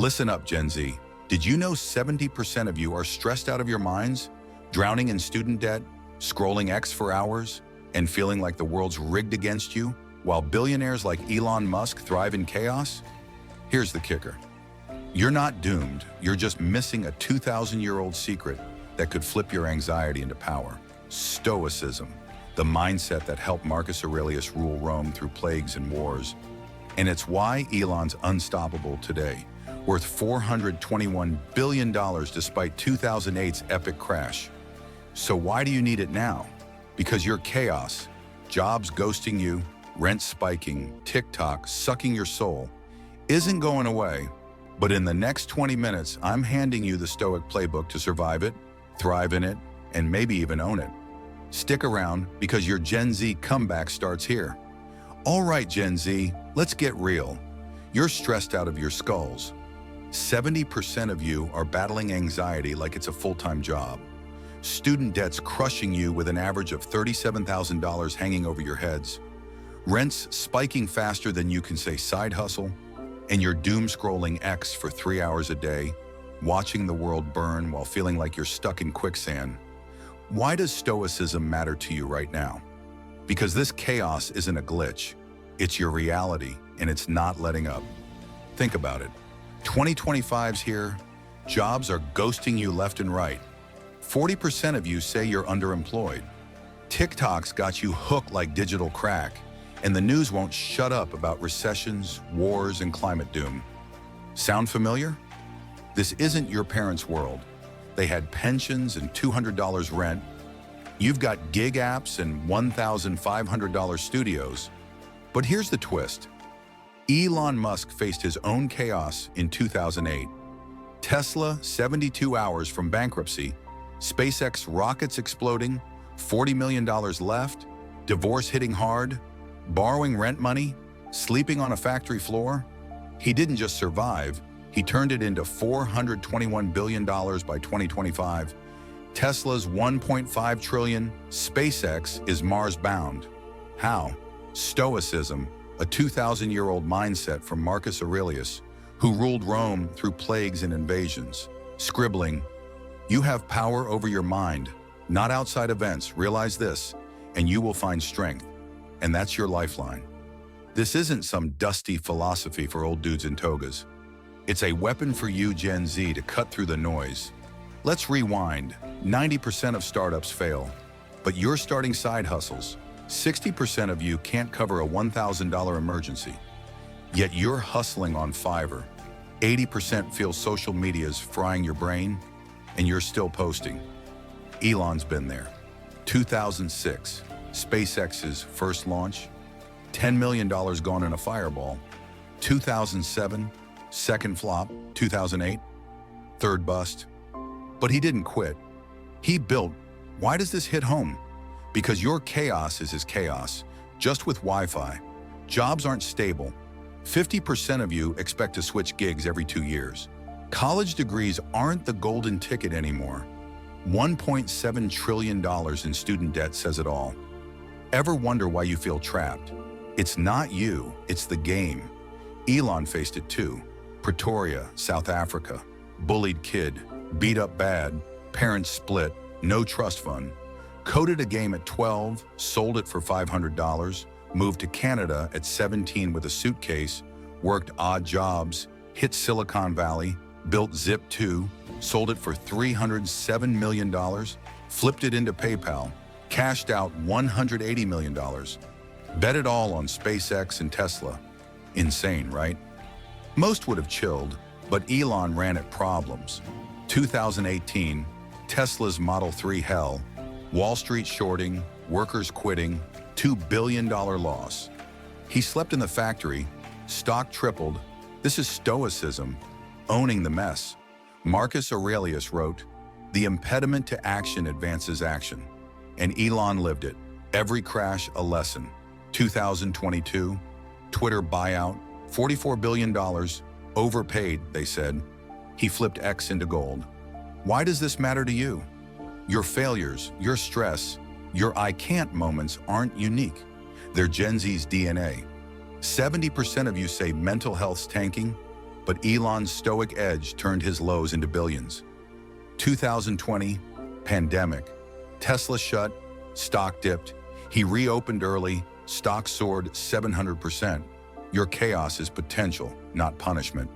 Listen up, Gen Z. Did you know 70% of you are stressed out of your minds, drowning in student debt, scrolling X for hours, and feeling like the world's rigged against you, while billionaires like Elon Musk thrive in chaos? Here's the kicker. You're not doomed, you're just missing a 2,000-year-old secret that could flip your anxiety into power. Stoicism, the mindset that helped Marcus Aurelius rule Rome through plagues and wars. And it's why Elon's unstoppable today, worth $421 billion despite 2008's epic crash. So why do you need it now? Because your chaos, jobs ghosting you, rent spiking, TikTok sucking your soul, isn't going away. But in the next 20 minutes, I'm handing you the Stoic playbook to survive it, thrive in it, and maybe even own it. Stick around because your Gen Z comeback starts here. All right, Gen Z, let's get real. You're stressed out of your skulls. 70% of you are battling anxiety like it's a full-time job. Student debt's crushing you with an average of $37,000 hanging over your heads. Rents spiking faster than you can say side hustle. And you're doom-scrolling X for 3 hours a day, watching the world burn while feeling like you're stuck in quicksand. Why does Stoicism matter to you right now? Because this chaos isn't a glitch. It's your reality, and it's not letting up. Think about it. 2025's here. Jobs are ghosting you left and right. 40% of you say you're underemployed. TikTok's got you hooked like digital crack, and the news won't shut up about recessions, wars, and climate doom. Sound familiar? This isn't your parents' world. They had pensions and $200 rent. You've got gig apps and $1,500 studios. But here's the twist. Elon Musk faced his own chaos in 2008. Tesla, 72 hours from bankruptcy. SpaceX rockets exploding, $40 million left, divorce hitting hard, borrowing rent money, sleeping on a factory floor. He didn't just survive, he turned it into $421 billion by 2025. Tesla's $1.5 trillion, SpaceX is Mars-bound. How? Stoicism, a 2,000-year-old mindset from Marcus Aurelius, who ruled Rome through plagues and invasions. Scribbling, you have power over your mind, not outside events. Realize this, and you will find strength. And that's your lifeline. This isn't some dusty philosophy for old dudes in togas. It's a weapon for you, Gen Z, to cut through the noise. Let's rewind. 90% of startups fail, but you're starting side hustles. 60% of you can't cover a $1,000 emergency, yet you're hustling on Fiverr. 80% feel social media's frying your brain, and you're still posting. Elon's been there. 2006. SpaceX's first launch, $10 million gone in a fireball. 2007, second flop. 2008, third bust. But he didn't quit. He built. Why does this hit home? Because your chaos is his chaos, just with Wi-Fi. Jobs aren't stable. 50% of you expect to switch gigs every 2 years. College degrees aren't the golden ticket anymore. $1.7 trillion in student debt says it all. Ever wonder why you feel trapped? It's not you, it's the game. Elon faced it too. Pretoria, South Africa. Bullied kid, beat up bad, parents split, no trust fund. Coded a game at 12, sold it for $500, moved to Canada at 17 with a suitcase, worked odd jobs, hit Silicon Valley, built Zip2, sold it for $307 million, flipped it into PayPal, cashed out $180 million. Bet it all on SpaceX and Tesla. Insane, right? Most would have chilled, but Elon ran at problems. 2018, Tesla's Model 3 hell, Wall Street shorting, workers quitting, $2 billion loss. He slept in the factory, stock tripled. This is Stoicism, owning the mess. Marcus Aurelius wrote, "The impediment to action advances action." And Elon lived it. Every crash a lesson. 2022, Twitter buyout, $44 billion, overpaid, they said. He flipped X into gold. Why does this matter to you? Your failures, your stress, your I can't moments aren't unique. They're Gen Z's DNA. 70% of you say mental health's tanking. but Elon's stoic edge turned his lows into billions. 2020, pandemic. Tesla shut, stock dipped. He reopened early, stock soared 700%. Your chaos is potential, not punishment.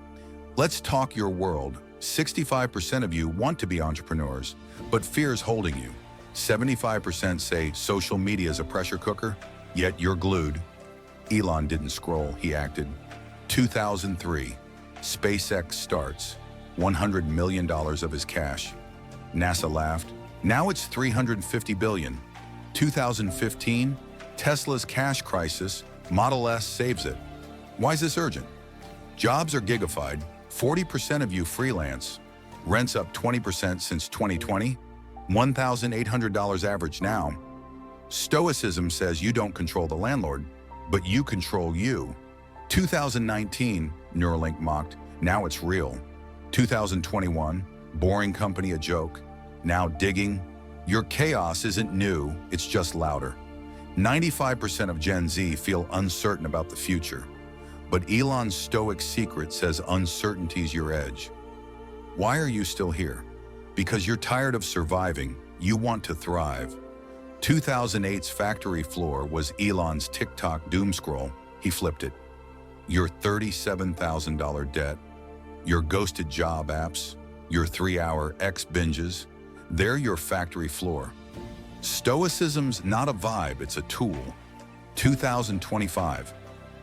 Let's talk your world. 65% of you want to be entrepreneurs, but fear is holding you. 75% say social media is a pressure cooker, yet you're glued. Elon didn't scroll, he acted. 2003, SpaceX starts. $100 million of his cash. NASA laughed. Now it's $350 billion. 2015, Tesla's cash crisis, Model S saves it. Why is this urgent? Jobs are gigafied. 40% of you freelance. Rents up 20% since 2020. $1,800 average now. Stoicism says you don't control the landlord, but you control you. 2019, Neuralink mocked. Now it's real. 2021, boring company a joke. Now digging. Your chaos isn't new, it's just louder. 95% of Gen Z feel uncertain about the future. But Elon's stoic secret says uncertainty's your edge. Why are you still here? Because you're tired of surviving, you want to thrive. 2008's factory floor was Elon's TikTok doom scroll. He flipped it. Your $37,000 debt, your ghosted job apps, your 3-hour X binges, they're your factory floor. Stoicism's not a vibe, it's a tool. 2025,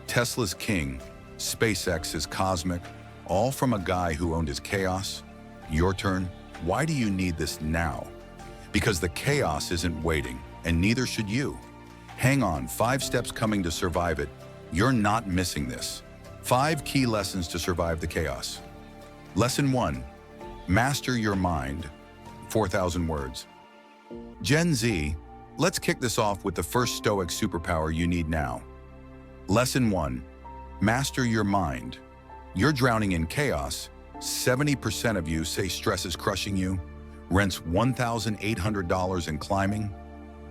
Tesla's king, SpaceX is cosmic, all from a guy who owned his chaos. Your turn. Why do you need this now? Because the chaos isn't waiting, and neither should you. Hang on, 5 steps coming to survive it. You're not missing this. 5 key lessons to survive the chaos. Lesson 1, master your mind. 4,000 words. Gen Z, let's kick this off with the first stoic superpower you need now. Lesson 1, master your mind. You're drowning in chaos. 70% of you say stress is crushing you. Rent's $1,800 and climbing.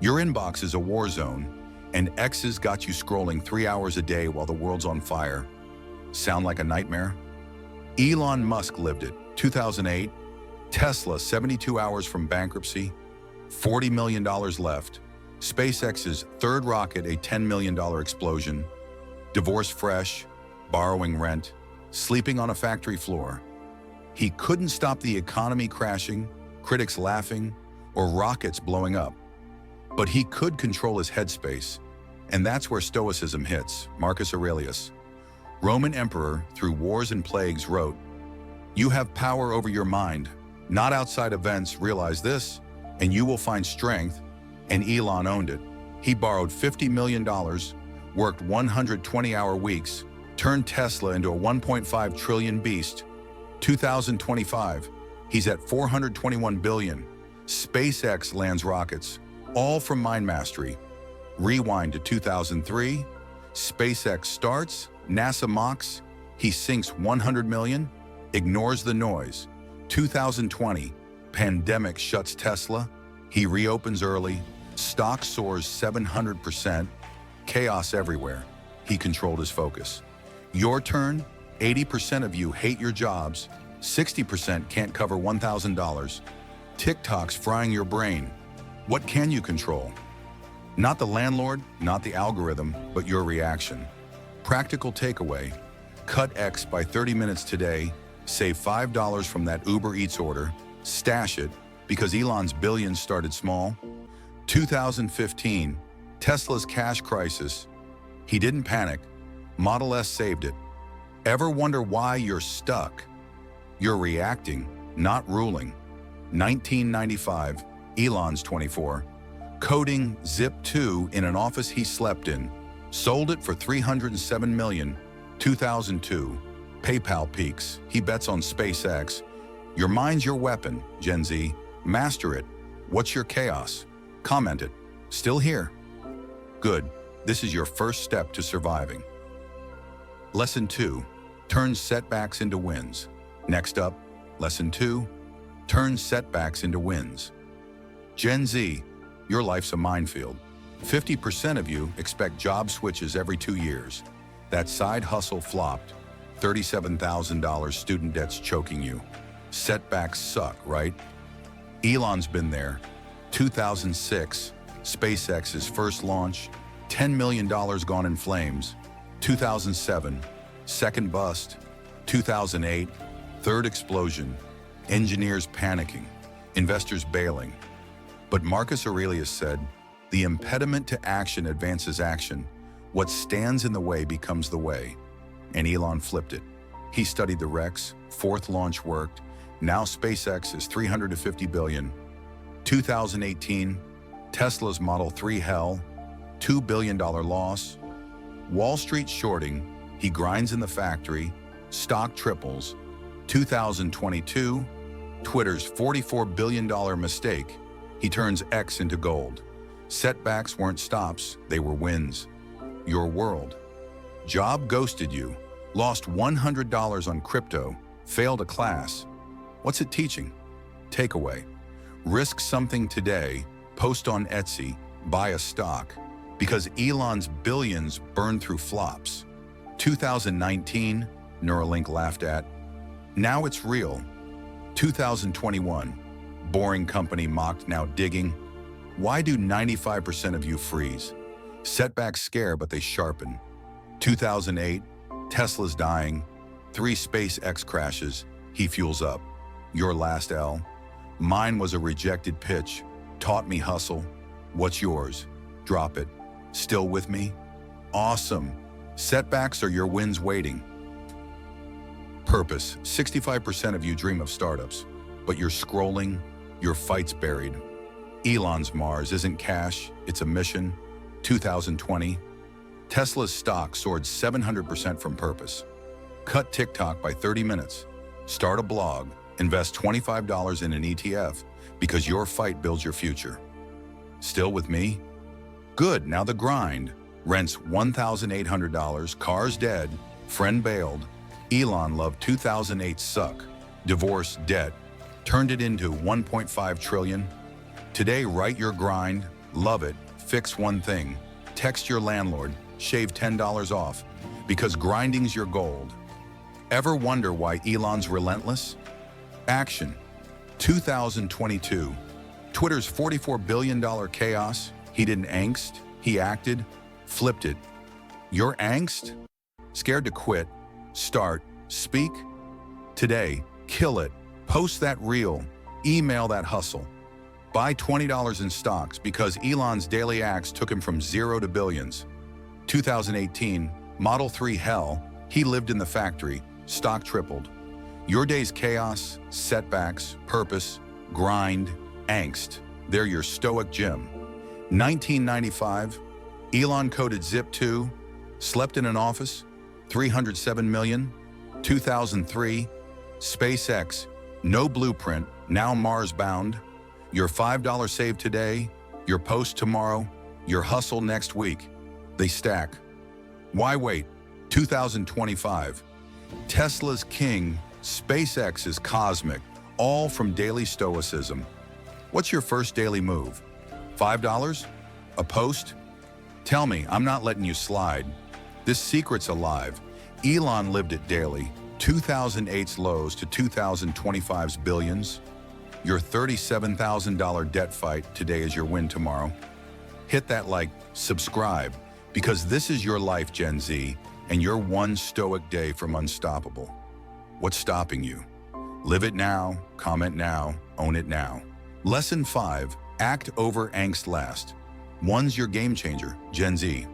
Your inbox is a war zone, and exes got you scrolling 3 hours a day while the world's on fire. Sound like a nightmare? Elon Musk lived it. 2008, Tesla 72 hours from bankruptcy, $40 million left. SpaceX's third rocket a $10 million explosion. Divorce fresh, borrowing rent, sleeping on a factory floor. He couldn't stop the economy crashing, critics laughing, or rockets blowing up. But he could control his headspace, and that's where Stoicism hits. Marcus Aurelius, Roman emperor through wars and plagues, wrote, "You have power over your mind, not outside events. Realize this, and you will find strength." And Elon owned it. He borrowed $50 million, worked 120-hour weeks, turned Tesla into a $1.5 trillion beast. 2025, he's at $421 billion. SpaceX lands rockets, all from mind mastery. Rewind to 2003, SpaceX starts, NASA mocks, he sinks 100 million, ignores the noise. 2020, pandemic shuts Tesla, he reopens early, stock soars 700%, chaos everywhere. He controlled his focus. Your turn, 80% of you hate your jobs, 60% can't cover $1,000. TikTok's frying your brain. What can you control? Not the landlord, not the algorithm, but your reaction. Practical takeaway, cut X by 30 minutes today, save $5 from that Uber Eats order, stash it, because Elon's billions started small. 2015, Tesla's cash crisis. He didn't panic. Model S saved it. Ever wonder why you're stuck? You're reacting, not ruling. 1995, Elon's 24. Coding Zip2 in an office he slept in. Sold it for $307 million. 2002, PayPal peaks. He bets on SpaceX. Your mind's your weapon, Gen Z. Master it. What's your chaos? Comment it. Still here? Good. This is your first step to surviving. Lesson 2, turn setbacks into wins. Next up, Lesson 2, turn setbacks into wins. Gen Z, your life's a minefield. 50% of you expect job switches every 2 years. That side hustle flopped. $37,000 student debt's choking you. Setbacks suck, right? Elon's been there. 2006, SpaceX's first launch, $10 million gone in flames. 2007, second bust. 2008, third explosion. Engineers panicking, investors bailing. But Marcus Aurelius said, "The impediment to action advances action. What stands in the way becomes the way." And Elon flipped it. He studied the Rex, fourth launch worked. Now SpaceX is $350 billion. 2018, Tesla's Model 3 hell, $2 billion loss. Wall Street shorting, he grinds in the factory, stock triples. 2022, Twitter's $44 billion mistake, he turns X into gold. Setbacks weren't stops, they were wins. Your world. Job ghosted you, lost $100 on crypto, failed a class. What's it teaching? Takeaway. Risk something today, post on Etsy, buy a stock, because Elon's billions burn through flops. 2019, Neuralink laughed at. Now it's real. 2021, boring company mocked, now digging. Why do 95% of you freeze? Setbacks scare, but they sharpen. 2008, Tesla's dying. 3 SpaceX crashes, he fuels up. Your last L. Mine was a rejected pitch, taught me hustle. What's yours? Drop it. Still with me? Awesome. Setbacks are your wins waiting. Purpose. 65% of you dream of startups, but you're scrolling, your fight's buried. Elon's Mars isn't cash, it's a mission. 2020, Tesla's stock soared 700% from purpose. Cut TikTok by 30 minutes. Start a blog. Invest $25 in an ETF because your fight builds your future. Still with me? Good, now the grind. Rents $1,800, car's dead, friend bailed. Elon loved 2008 suck. Divorce, debt, turned it into 1.5 trillion. Today, write your grind, love it, fix one thing. Text your landlord, shave $10 off, because grinding's your gold. Ever wonder why Elon's relentless? Action. 2022. Twitter's $44 billion chaos. He didn't angst, he acted, flipped it. Your angst? Scared to quit? Start, speak. Today, kill it. Post that reel, email that hustle. Buy $20 in stocks because Elon's daily acts took him from zero to billions. 2018, Model 3 hell, he lived in the factory, stock tripled. Your day's chaos, setbacks, purpose, grind, angst, they're your Stoic gym. 1995, Elon coded Zip2, slept in an office, 307 million. 2003, SpaceX, no blueprint, now Mars bound. Your $5 save today, your post tomorrow, your hustle next week. They stack. Why wait? 2025, Tesla's king, SpaceX is cosmic, all from daily Stoicism. What's your first daily move? $5? A post? Tell me, I'm not letting you slide. This secret's alive. Elon lived it daily, 2008's lows to 2025's billions. Your $37,000 debt fight today is your win tomorrow. Hit that like, subscribe, because this is your life, Gen Z, and you're one Stoic day from unstoppable. What's stopping you? Live it now, comment now, own it now. Lesson 5, act over angst last. One's your game changer, Gen Z.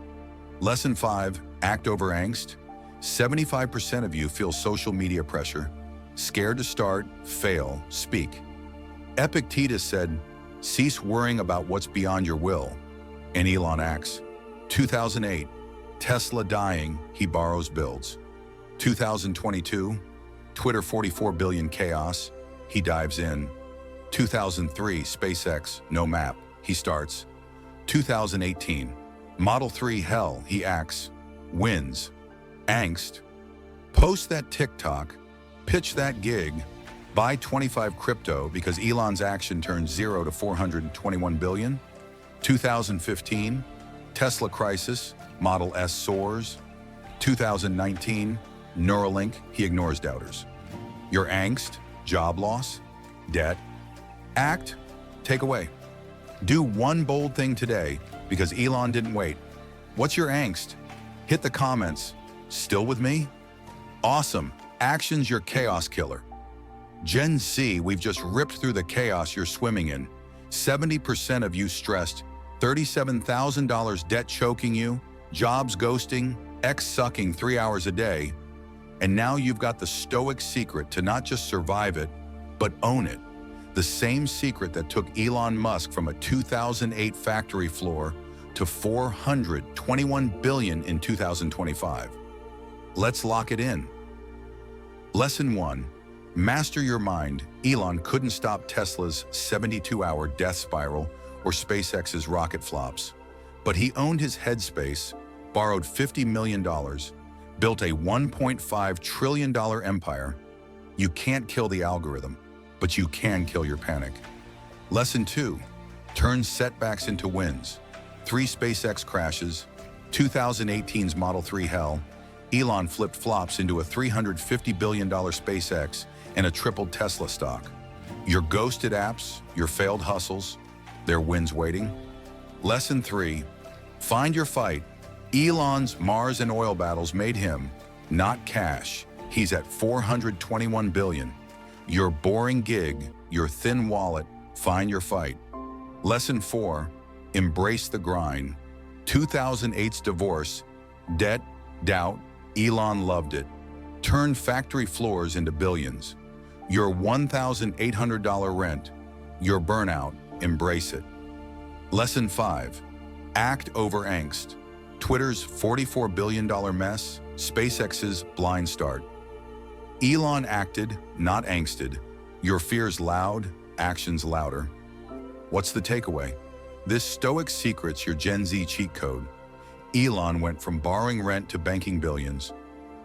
Lesson 5, act over angst. 75% of you feel social media pressure. Scared to start, fail, speak. Epictetus said, cease worrying about what's beyond your will. And Elon acts. 2008, Tesla dying, he borrows, builds. 2022, Twitter $44 billion chaos, he dives in. 2003, SpaceX, no map, he starts. 2018, Model 3 hell, he acts, wins. Angst, post that TikTok, pitch that gig, buy 25 crypto because Elon's action turned 0 to 421 billion. 2015, Tesla crisis, Model S soars. 2019, Neuralink, he ignores doubters. Your angst, job loss, debt, act, take away. Do one bold thing today because Elon didn't wait. What's your angst? Hit the comments. Still with me? Awesome. Action's your chaos killer. Gen Z, we've just ripped through the chaos you're swimming in. 70% of you stressed, $37,000 debt choking you, jobs ghosting, ex sucking 3 hours a day. And now you've got the Stoic secret to not just survive it, but own it. The same secret that took Elon Musk from a 2008 factory floor to $421 billion in 2025. Let's lock it in. Lesson 1. Master your mind. Elon couldn't stop Tesla's 72-hour death spiral or SpaceX's rocket flops. But he owned his headspace, borrowed $50 million, built a $1.5 trillion empire. You can't kill the algorithm, but you can kill your panic. Lesson 2. Turn setbacks into wins. 3 SpaceX crashes, 2018's Model 3 hell, Elon flipped flops into a $350 billion SpaceX and a tripled Tesla stock. Your ghosted apps, your failed hustles, their wins waiting. Lesson 3. Find your fight. Elon's Mars and oil battles made him, not cash. He's at $421 billion. Your boring gig, your thin wallet, find your fight. Lesson 4. Embrace the grind. 2008's divorce, debt, doubt, Elon loved it. Turn factory floors into billions. Your $1,800 rent, your burnout, embrace it. Lesson 5. Act over angst. Twitter's $44 billion mess, SpaceX's blind start. Elon acted, not angsted. Your fears loud, actions louder. What's the takeaway? This Stoic secret's your Gen Z cheat code. Elon went from borrowing rent to banking billions.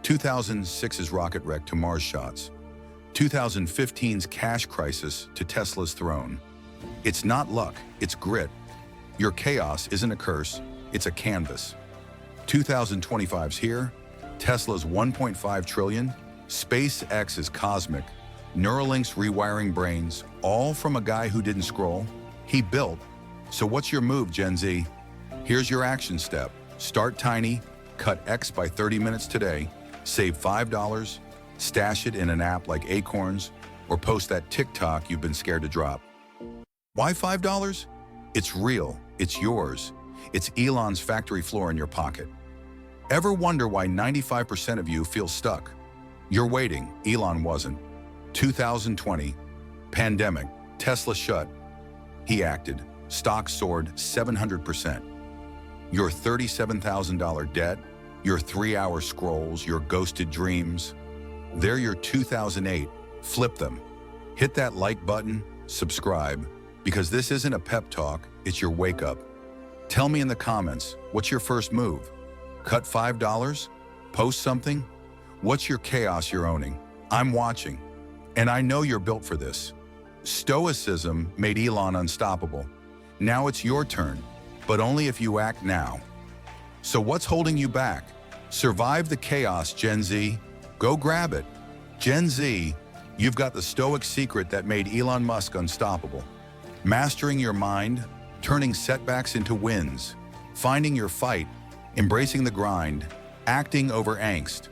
2006's rocket wreck to Mars shots. 2015's cash crisis to Tesla's throne. It's not luck, it's grit. Your chaos isn't a curse, it's a canvas. 2025's here, Tesla's 1.5 trillion, SpaceX is cosmic, Neuralink's rewiring brains, all from a guy who didn't scroll, he built. So what's your move, Gen Z? Here's your action step. Start tiny, cut X by 30 minutes today, save $5, stash it in an app like Acorns, or post that TikTok you've been scared to drop. Why $5? It's real, it's yours. It's Elon's factory floor in your pocket. Ever wonder why 95% of you feel stuck? You're waiting, Elon wasn't. 2020, pandemic, Tesla shut. He acted, stock soared 700%. Your $37,000 debt, your 3-hour scrolls, your ghosted dreams, they're your 2008. Flip them. Hit that like button, subscribe, because this isn't a pep talk, it's your wake up. Tell me in the comments, what's your first move? Cut $5? Post something? What's your chaos you're owning? I'm watching, and I know you're built for this. Stoicism made Elon unstoppable. Now it's your turn, but only if you act now. So what's holding you back? Survive the chaos, Gen Z. Go grab it. Gen Z, you've got the Stoic secret that made Elon Musk unstoppable. Mastering your mind, turning setbacks into wins, finding your fight, embracing the grind, acting over angst.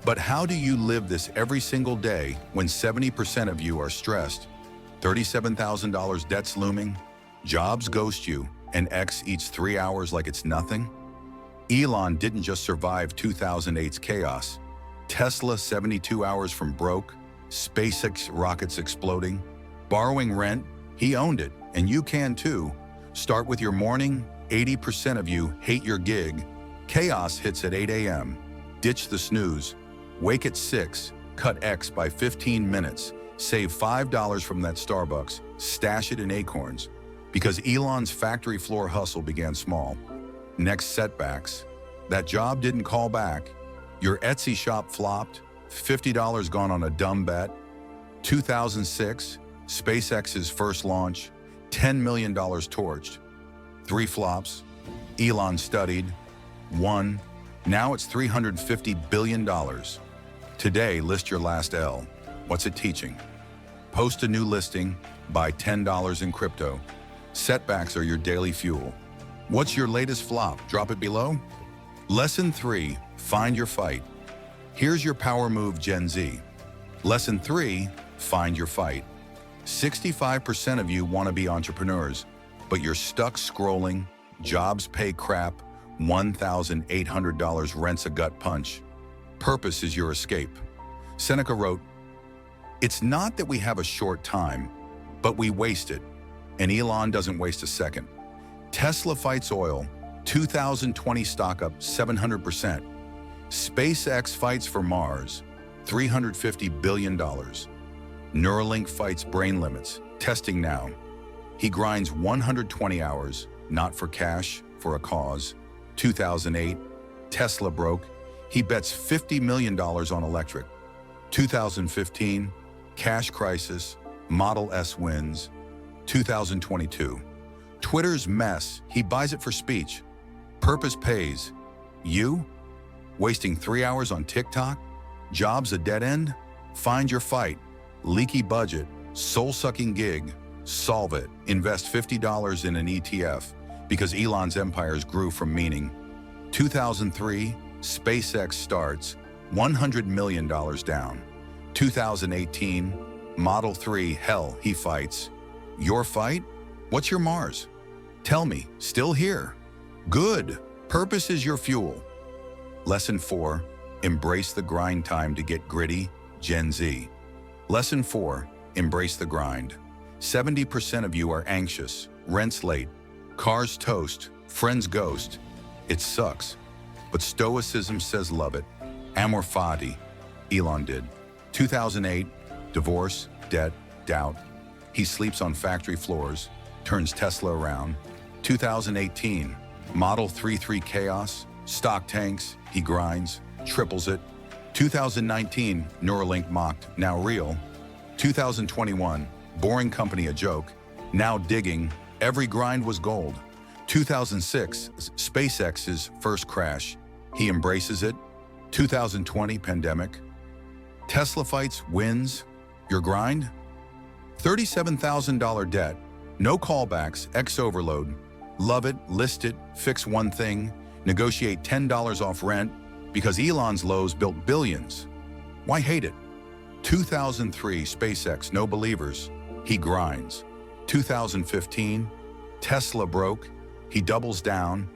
But how do you live this every single day when 70% of you are stressed, $37,000 debts looming, jobs ghost you, and X eats 3 hours like it's nothing? Elon didn't just survive 2008's chaos. Tesla 72 hours from broke, SpaceX rockets exploding, borrowing rent, he owned it, and you can too. Start with your morning, 80% of you hate your gig. Chaos hits at 8 a.m. Ditch the snooze. Wake at 6, cut X by 15 minutes, save $5 from that Starbucks, stash it in Acorns. Because Elon's factory floor hustle began small. Next setbacks. That job didn't call back. Your Etsy shop flopped, $50 gone on a dumb bet. 2006, SpaceX's first launch, $10 million torched. 3 flops. Elon studied. 1. Now it's $350 billion. Today, list your last L. What's it teaching? Post a new listing, buy $10 in crypto. Setbacks are your daily fuel. What's your latest flop? Drop it below. Lesson 3, find your fight. Here's your power move, Gen Z. Lesson 3, find your fight. 65% of you want to be entrepreneurs, but you're stuck scrolling, jobs pay crap, $1,800 rents a gut punch. Purpose is your escape. Seneca wrote, "It's not that we have a short time, but we waste it." And Elon doesn't waste a second. Tesla fights oil, 2020 stock up 700%. SpaceX fights for Mars, $350 billion. Neuralink fights brain limits, testing now. He grinds 120 hours, not for cash, for a cause. 2008, Tesla broke. He bets $50 million on electric. 2015, cash crisis, Model S wins. 2022, Twitter's mess, he buys it for speech. Purpose pays. You? Wasting 3 hours on TikTok? Jobs a dead end? Find your fight. Leaky budget, soul-sucking gig. Solve it. Invest $50 in an ETF because Elon's empires grew from meaning. 2003, SpaceX starts, $100 million down. 2018, Model 3, hell, he fights. Your fight? What's your Mars? Tell me, still here? Good. Purpose is your fuel. Lesson 4, embrace the grind. Time to get gritty, Gen Z. Lesson 4, embrace the grind. 70% of you are anxious, rent's late, cars toast, friends ghost. It sucks. But Stoicism says love it. Amor fati, Elon did. 2008, divorce, debt, doubt. He sleeps on factory floors, turns Tesla around. 2018, Model 3 chaos, stock tanks, he grinds, triples it. 2019, Neuralink mocked, now real. 2021, boring company a joke, now digging, every grind was gold. 2006, SpaceX's first crash, he embraces it. 2020, pandemic. Tesla fights, wins, your grind? $37,000 debt, no callbacks, X overload. Love it, list it, fix one thing, negotiate $10 off rent because Elon's lows built billions. Why hate it? 2003, SpaceX, no believers, he grinds. 2015, Tesla broke, he doubles down,